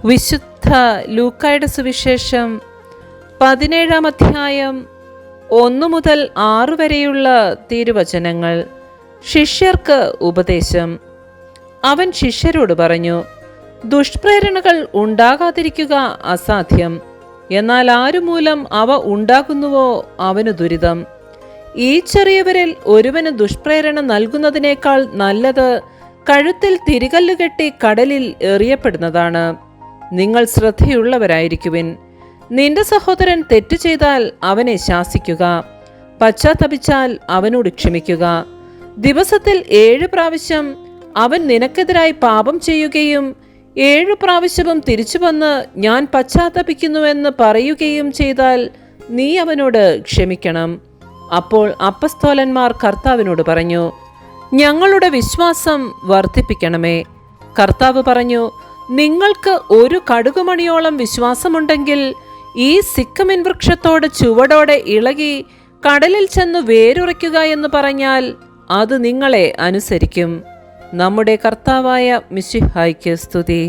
വിശുദ്ധ ലൂക്കായുടെ സുവിശേഷം 17-ാം അധ്യായം 1 മുതൽ 6 വരെയുള്ള തിരുവചനങ്ങൾ. ശിഷ്യർക്ക് ഉപദേശം. അവൻ ശിഷ്യരോട് പറഞ്ഞു, ദുഷ്പ്രേരണകൾ ഉണ്ടാകാതിരിക്കുക അസാധ്യം, എന്നാൽ ആരുമൂലം അവ ഉണ്ടാകുന്നുവോ അവന് ദുരിതം. ഈ ചെറിയവരിൽ ഒരുവന് ദുഷ്പ്രേരണ നൽകുന്നതിനേക്കാൾ നല്ലത് കഴുത്തിൽ തിരികല്ല് കെട്ടി കടലിൽ എറിയപ്പെടുന്നതാണ്. നിങ്ങൾ ശ്രദ്ധയുള്ളവരായിരിക്കുവിൻ. നിന്റെ സഹോദരൻ തെറ്റു ചെയ്താൽ അവനെ ശാസിക്കുക, പശ്ചാത്തപിച്ചാൽ അവനോട് ക്ഷമിക്കുക. ദിവസത്തിൽ 7 പ്രാവശ്യം അവൻ നിനക്കെതിരായി പാപം ചെയ്യുകയും 7 പ്രാവശ്യവും തിരിച്ചു വന്ന് ഞാൻ പശ്ചാത്തപിക്കുന്നുവെന്ന് പറയുകയും ചെയ്താൽ നീ അവനോട് ക്ഷമിക്കണം. അപ്പോൾ അപ്പസ്തോലന്മാർ കർത്താവിനോട് പറഞ്ഞു, ഞങ്ങളുടെ വിശ്വാസം വർദ്ധിപ്പിക്കണമേ. കർത്താവ് പറഞ്ഞു, നിങ്ങൾക്ക് ഒരു കടുകുമണിയോളം വിശ്വാസമുണ്ടെങ്കിൽ ഈ സിക്കമിൻ വൃക്ഷത്തോട് ചുവടോടെ ഇളകി കടലിൽ ചെന്ന് വേരുറയ്ക്കുക എന്ന് പറഞ്ഞാൽ അത് നിങ്ങളെ അനുസരിക്കും. നമ്മുടെ കർത്താവായ മിശിഹായ്ക്ക് സ്തുതി.